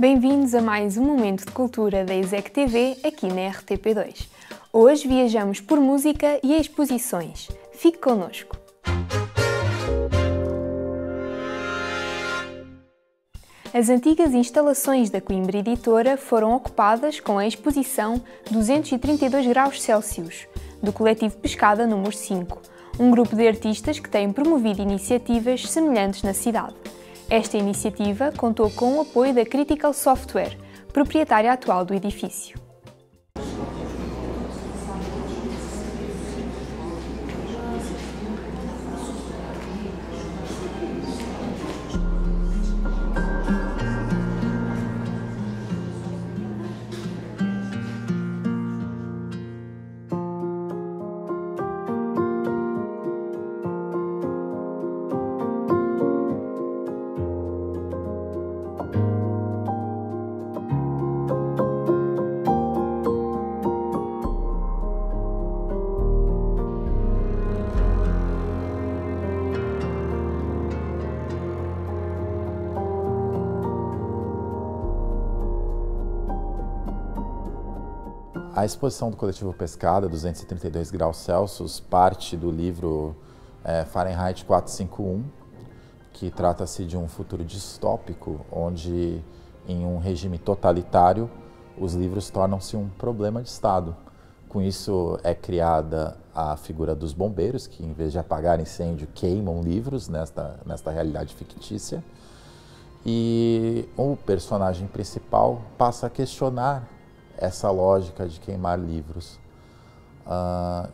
Bem-vindos a mais um momento de cultura da ESEC TV aqui na RTP2. Hoje viajamos por música e exposições. Fique connosco! As antigas instalações da Coimbra Editora foram ocupadas com a exposição 232 graus Celsius, do coletivo Pescada número 5, um grupo de artistas que tem promovido iniciativas semelhantes na cidade. Esta iniciativa contou com o apoio da Critical Software, proprietária atual do edifício. A exposição do coletivo Pescada, 232 graus Celsius, parte do livro Fahrenheit 451, que trata-se de um futuro distópico, onde, em um regime totalitário, os livros tornam-se um problema de Estado. Com isso, é criada a figura dos bombeiros, que, em vez de apagar incêndio, queimam livros nesta realidade fictícia. E o personagem principal passa a questionar essa lógica de queimar livros.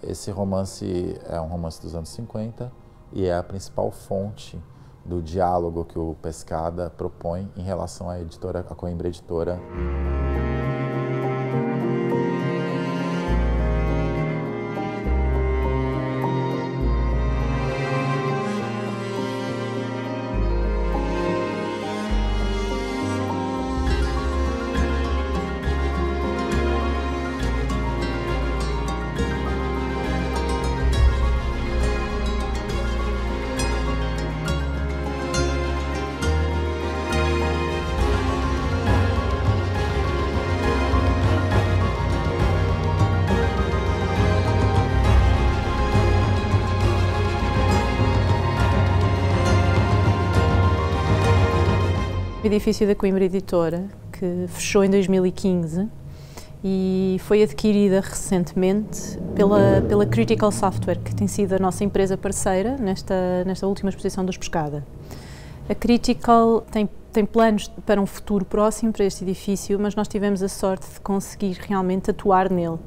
Esse romance é um romance dos anos 50 e é a principal fonte do diálogo que o Pescada propõe em relação à Coimbra Editora. O edifício da Coimbra Editora, que fechou em 2015 e foi adquirida recentemente pela Critical Software, que tem sido a nossa empresa parceira nesta última exposição dos Pescada. A Critical tem planos para um futuro próximo para este edifício, mas nós tivemos a sorte de conseguir realmente atuar nele.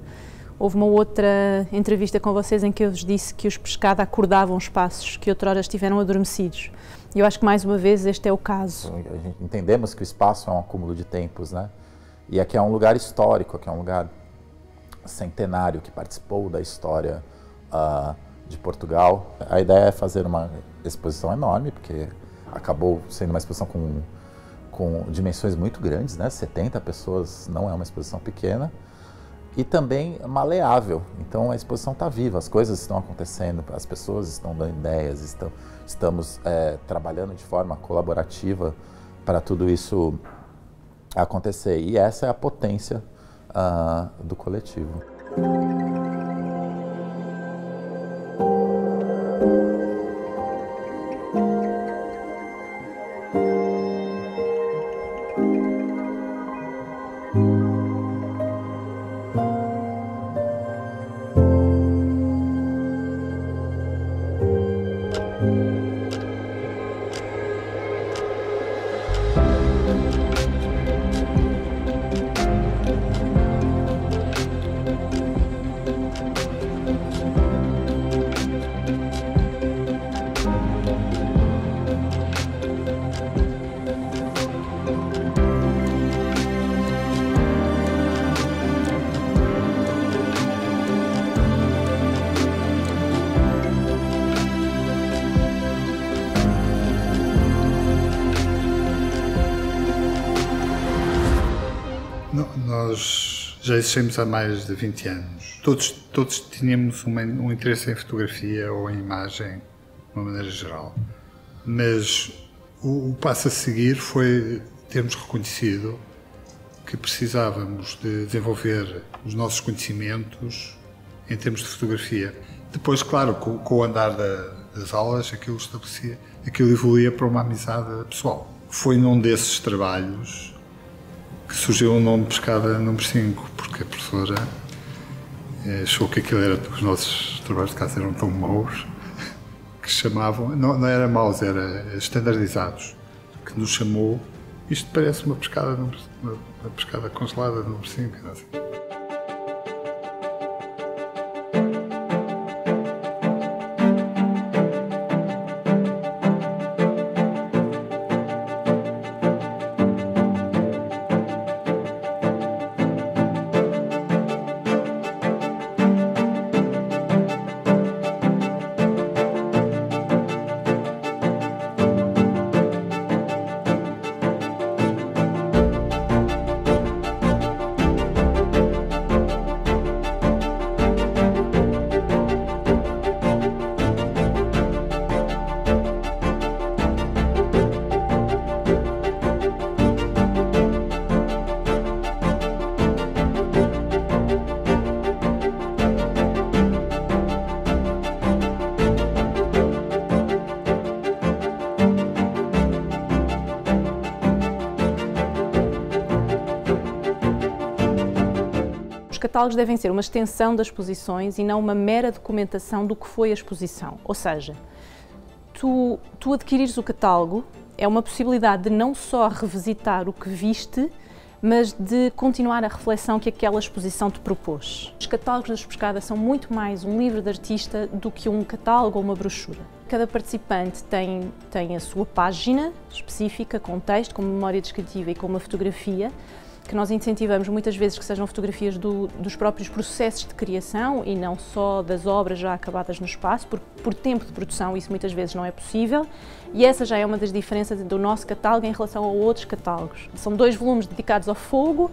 Houve uma outra entrevista com vocês em que eu vos disse que os Pescada acordavam espaços que outrora estiveram adormecidos. E eu acho que, mais uma vez, este é o caso. Entendemos que o espaço é um acúmulo de tempos, né? E aqui é um lugar histórico, aqui é um lugar centenário que participou da história de Portugal. A ideia é fazer uma exposição enorme, porque acabou sendo uma exposição com dimensões muito grandes, né? 70 pessoas não é uma exposição pequena. E também maleável, então a exposição está viva, as coisas estão acontecendo, as pessoas estão dando ideias, estamos trabalhando de forma colaborativa para tudo isso acontecer. E essa é a potência do coletivo. Nós já existimos há mais de 20 anos. Todos tínhamos um interesse em fotografia ou em imagem, de uma maneira geral. Mas o passo a seguir foi termos reconhecido que precisávamos de desenvolver os nossos conhecimentos em termos de fotografia. Depois, claro, com o andar das aulas, aquilo evoluía para uma amizade pessoal. Foi num desses trabalhos que surgiu o nome Pescada número 5, porque a professora achou que os nossos trabalhos de casa eram tão maus que chamavam, não era maus, era standardizados, que nos chamou, isto parece uma pescada congelada número 5, não assim. Os catálogos devem ser uma extensão das exposições e não uma mera documentação do que foi a exposição. Ou seja, tu adquirires o catálogo é uma possibilidade de não só revisitar o que viste, mas de continuar a reflexão que aquela exposição te propôs. Os catálogos das Pescadas são muito mais um livro de artista do que um catálogo ou uma brochura. Cada participante tem a sua página específica, com texto, com memória descritiva e com uma fotografia, que nós incentivamos muitas vezes que sejam fotografias dos próprios processos de criação e não só das obras já acabadas no espaço, por tempo de produção isso muitas vezes não é possível, e essa já é uma das diferenças do nosso catálogo em relação a outros catálogos. São 2 volumes dedicados ao fogo,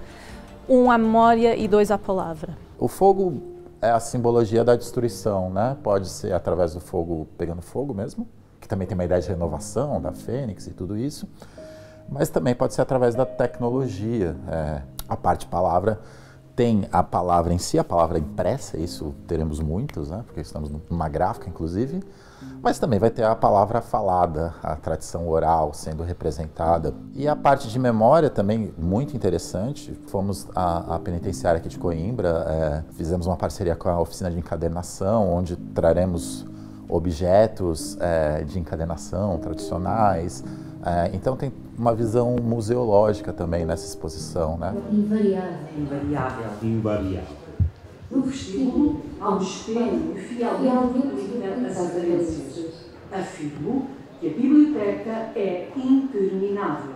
1 à memória e 2 à palavra. O fogo é a simbologia da destruição, né? Pode ser através do fogo pegando fogo mesmo, que também tem uma ideia de renovação da fênix e tudo isso. Mas também pode ser através da tecnologia. A parte palavra tem a palavra em si, a palavra impressa, isso teremos muitos, né? Porque estamos numa gráfica, inclusive, mas também vai ter a palavra falada, a tradição oral sendo representada. E a parte de memória também muito interessante. Fomos à penitenciária aqui de Coimbra, fizemos uma parceria com a oficina de encadernação, onde traremos objetos de encadernação tradicionais. Então tem uma visão museológica também nessa exposição, né? Invariável. No vestíbulo, há um espelho fielmente as aderências. Afirmo que a biblioteca é interminável.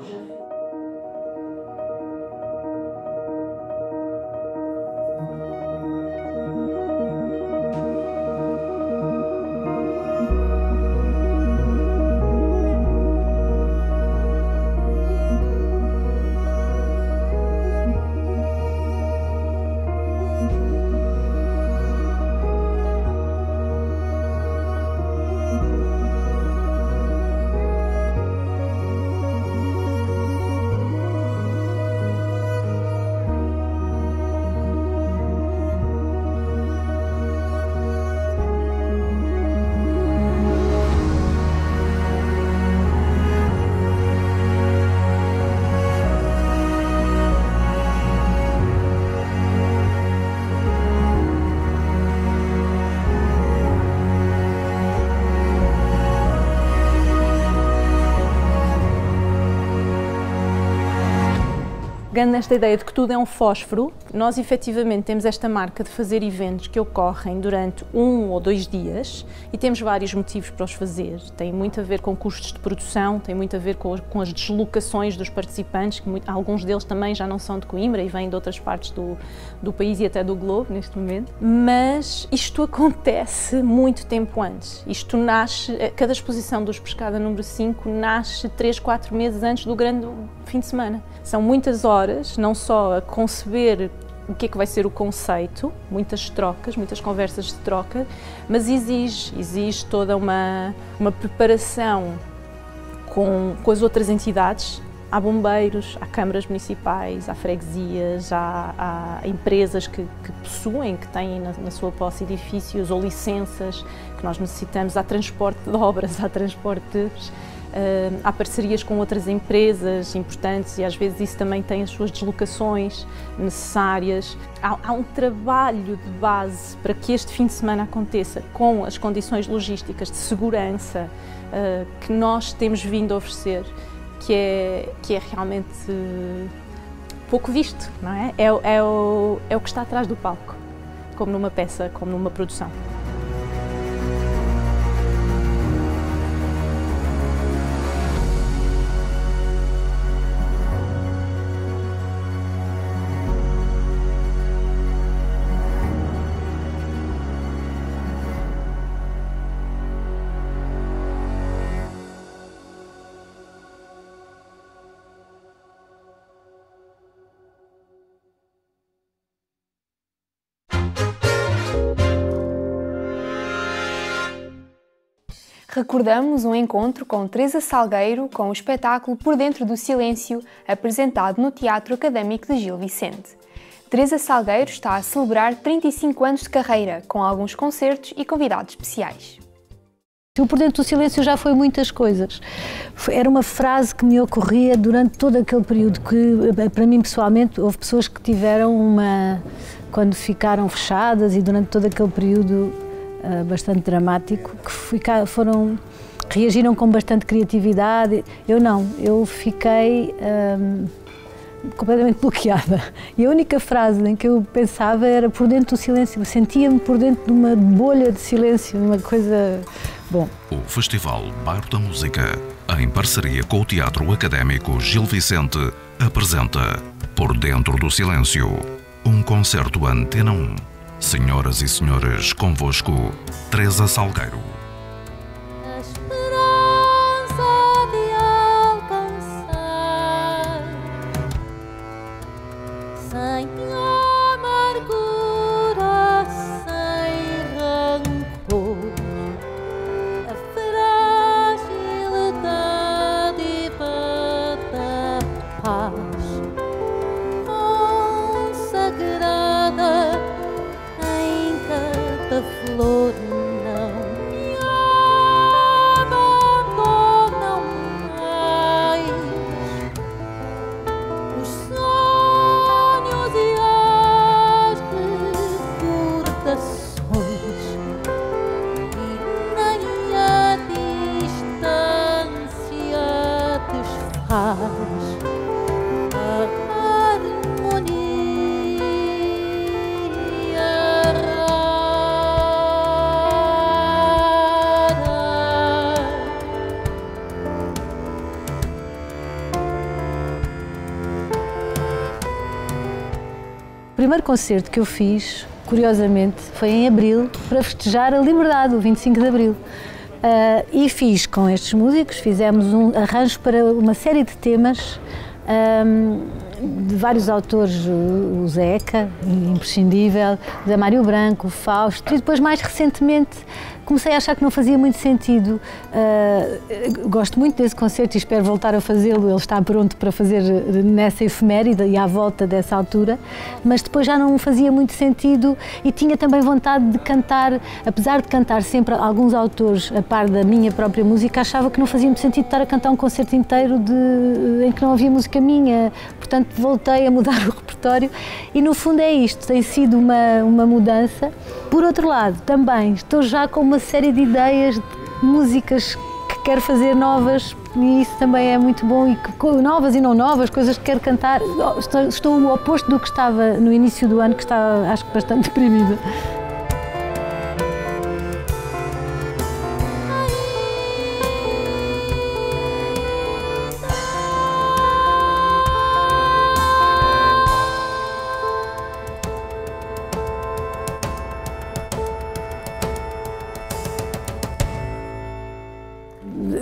Pegando nesta ideia de que tudo é um fósforo, nós efetivamente temos esta marca de fazer eventos que ocorrem durante 1 ou 2 dias e temos vários motivos para os fazer. Tem muito a ver com custos de produção, tem muito a ver com as deslocações dos participantes, que alguns deles também já não são de Coimbra e vêm de outras partes do país e até do globo neste momento. Mas isto acontece muito tempo antes. Isto nasce, cada exposição dos Pescada número 5 nasce 3, 4 meses antes do grande fim de semana. São muitas horas, não só a conceber o que é que vai ser o conceito, muitas trocas, muitas conversas de troca, mas exige toda uma preparação com as outras entidades Há bombeiros, há câmaras municipais, há freguesias, há empresas que possuem, que têm na sua posse edifícios ou licenças que nós necessitamos, há transporte de obras, há transportes, há parcerias com outras empresas importantes e às vezes isso também tem as suas deslocações necessárias. Há um trabalho de base para que este fim de semana aconteça com as condições logísticas de segurança que nós temos vindo a oferecer, que é realmente pouco visto, não é? É o que está atrás do palco, como numa peça, como numa produção. Recordamos um encontro com Teresa Salgueiro com o espetáculo Por Dentro do Silêncio, apresentado no Teatro Académico de Gil Vicente. Teresa Salgueiro está a celebrar 35 anos de carreira, com alguns concertos e convidados especiais. O Por Dentro do Silêncio já foi muitas coisas. Era uma frase que me ocorria durante todo aquele período, que para mim pessoalmente houve pessoas que tiveram quando ficaram fechadas e durante todo aquele período bastante dramático, que reagiram com bastante criatividade. Eu não, eu fiquei completamente bloqueada. E a única frase em que eu pensava era por dentro do silêncio. Eu sentia-me por dentro de uma bolha de silêncio, uma coisa... Bom. O Festival Bairro da Música, em parceria com o Teatro Académico Gil Vicente, apresenta Por Dentro do Silêncio, um concerto Antena 1. Senhoras e senhores, convosco, Teresa Salgueiro. A esperança de alcançar, sem amargura, sem rancor, a fragilidade da paz consagrada. A flor não me abandonam mais. Os sonhos e as recordações, e nem a distância desfaz a harmonia. O primeiro concerto que eu fiz, curiosamente, foi em abril, para festejar a liberdade, o 25 de abril. E fiz com estes músicos, fizemos um arranjo para uma série de temas de vários autores, o Zeca, imprescindível, o Zé Mário Branco, o Fausto, e depois mais recentemente comecei a achar que não fazia muito sentido. Gosto muito desse concerto e espero voltar a fazê-lo, ele está pronto para fazer nessa efeméride e à volta dessa altura, mas depois já não fazia muito sentido e tinha também vontade de cantar, apesar de cantar sempre alguns autores a par da minha própria música, achava que não fazia muito sentido estar a cantar um concerto inteiro em que não havia música minha, portanto voltei a mudar o repertório e no fundo é isto, tem sido uma mudança. Por outro lado, também estou já com uma série de ideias, de músicas que quero fazer novas e isso também é muito bom, e novas e não novas, coisas que quero cantar. Estou o oposto do que estava no início do ano, que estava, acho que, bastante deprimida.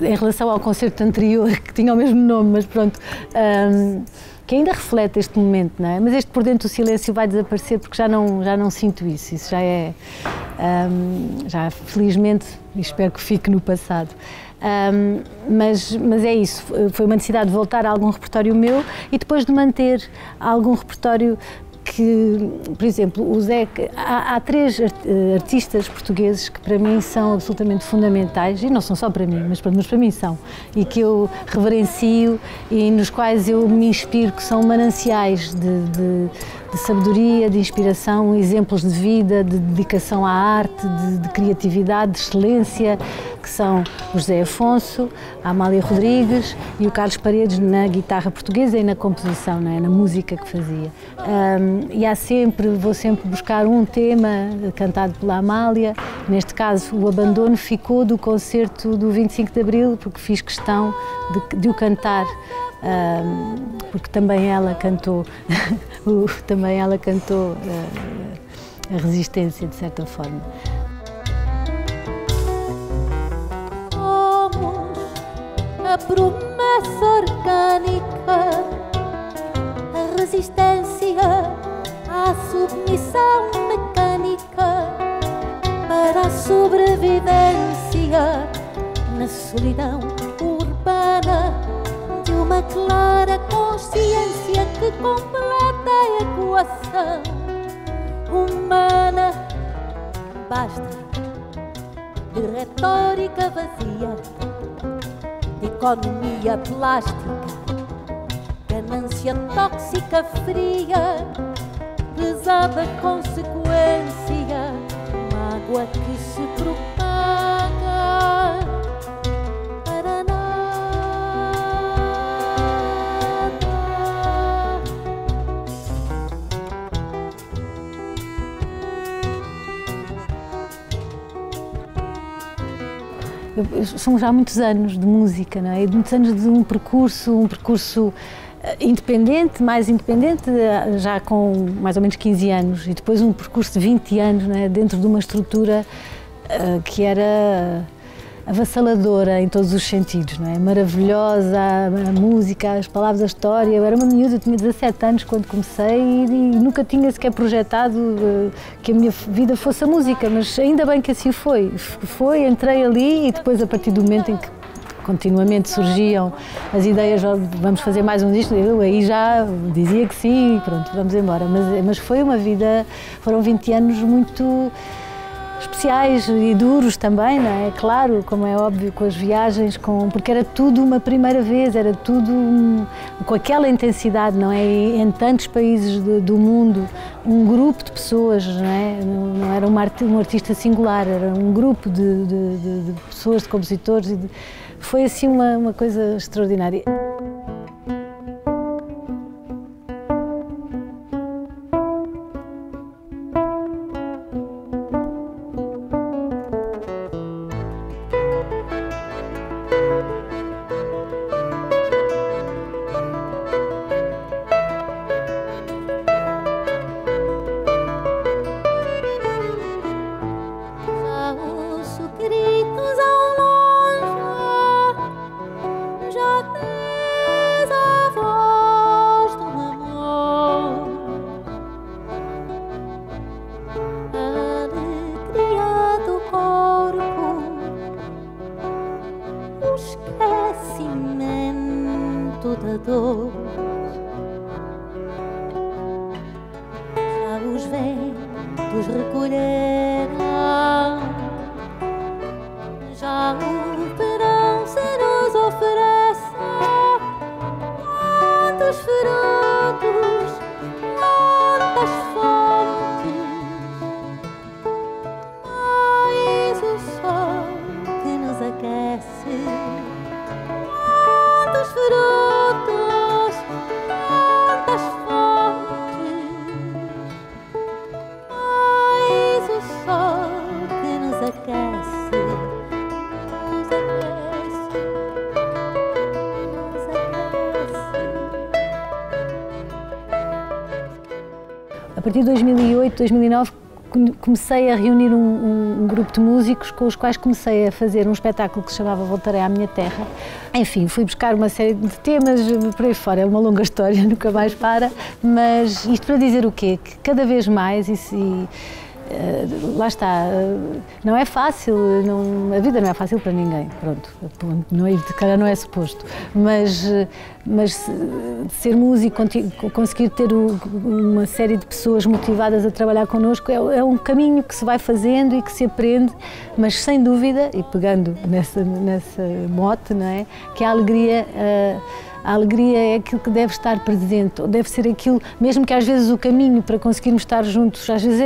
Em relação ao concerto anterior, que tinha o mesmo nome, mas pronto, que ainda reflete este momento, não é? Mas este Por Dentro do Silêncio vai desaparecer porque já não sinto isso, já é, já felizmente, e espero que fique no passado. Mas é isso, foi uma necessidade de voltar a algum repertório meu e depois de manter algum repertório que, por exemplo, o Zé, há 3 artistas portugueses que para mim são absolutamente fundamentais, e não são só para mim, mas para mim são, e que eu reverencio e nos quais eu me inspiro, que são mananciais de sabedoria, de inspiração, exemplos de vida, de dedicação à arte, de criatividade, de excelência, que são o José Afonso, a Amália Rodrigues e o Carlos Paredes na guitarra portuguesa e na composição, não é? Na música que fazia. E vou sempre buscar um tema cantado pela Amália. Neste caso, o Abandono ficou do concerto do 25 de Abril, porque fiz questão de o cantar. Porque também ela cantou, a resistência, de certa forma. Somos a promessa orgânica, a resistência à submissão mecânica para a sobrevivência na solidão urbana. Uma clara consciência que completa a equação humana. Basta de retórica vazia, de economia plástica, ganância tóxica fria, pesada consequência, mágoa que se propaga. São já muitos anos de música, não é? E muitos anos de um percurso independente, mais independente, já com mais ou menos 15 anos, e depois um percurso de 20 anos, não é? Dentro de uma estrutura que era avassaladora em todos os sentidos, não é? Maravilhosa, a música, as palavras, a história. Eu era uma miúda, eu tinha 17 anos quando comecei e nunca tinha sequer projetado que a minha vida fosse a música, mas ainda bem que assim foi. Entrei ali e depois, a partir do momento em que continuamente surgiam as ideias, vamos fazer mais um disco, eu aí já dizia que sim, pronto, vamos embora. Mas foi uma vida, foram 20 anos muito especiais e duros também, não é? Claro, como é óbvio, com as viagens, porque era tudo uma primeira vez, era tudo com aquela intensidade, não é? E em tantos países do mundo, um grupo de pessoas, não é? Não era um artista singular, era um grupo de pessoas, de compositores. Foi assim uma coisa extraordinária. Já os ventos recolheram, já o verão se nos oferece. Quantos frutos, quantas fontes, mais o sol que nos aquece. Quantos frutos, quantas fontes, mais o sol que nos aquece, nos aquece, nos aquece. A partir de 2008, 2009, comecei a reunir um grupo de músicos com os quais comecei a fazer um espetáculo que se chamava Voltarei à Minha Terra. Enfim, fui buscar uma série de temas por aí fora, é uma longa história, nunca mais para, mas isto para dizer o quê? Que cada vez mais, Lá está, não é fácil, a vida não é fácil para ninguém, pronto, de cara não é suposto, mas ser músico, conseguir ter uma série de pessoas motivadas a trabalhar connosco é um caminho que se vai fazendo e que se aprende, mas sem dúvida, e pegando nessa mote, não é, que a alegria é aquilo que deve estar presente, ou deve ser aquilo, mesmo que às vezes o caminho para conseguirmos estar juntos, às vezes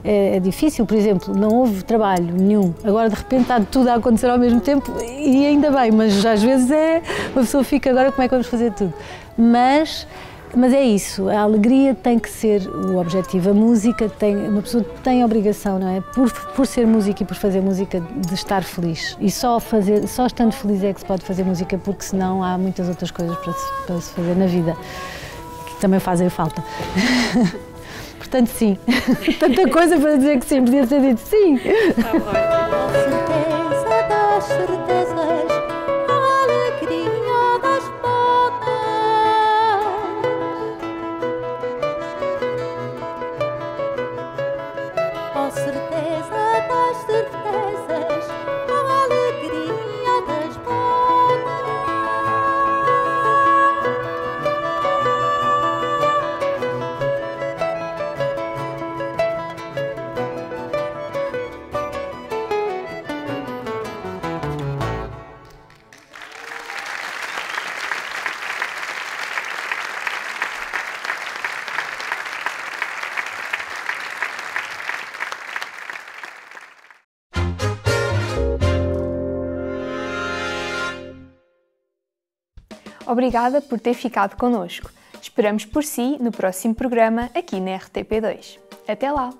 é difícil, por exemplo, não houve trabalho nenhum, agora de repente está tudo a acontecer ao mesmo tempo e ainda bem, mas às vezes uma pessoa fica, agora como é que vamos fazer tudo? Mas é isso, a alegria tem que ser o objetivo, a música uma pessoa tem a obrigação, não é? Por ser música e por fazer música, de estar feliz. E só estando feliz é que se pode fazer música, porque senão há muitas outras coisas para se fazer na vida, que também fazem falta. Portanto, sim. Tanta coisa para dizer que sim, podia ter dito sim. A certeza das certezas, a alegria das botas. A certeza das certezas, a alegria das botas. Obrigada por ter ficado connosco. Esperamos por si no próximo programa aqui na RTP2. Até lá!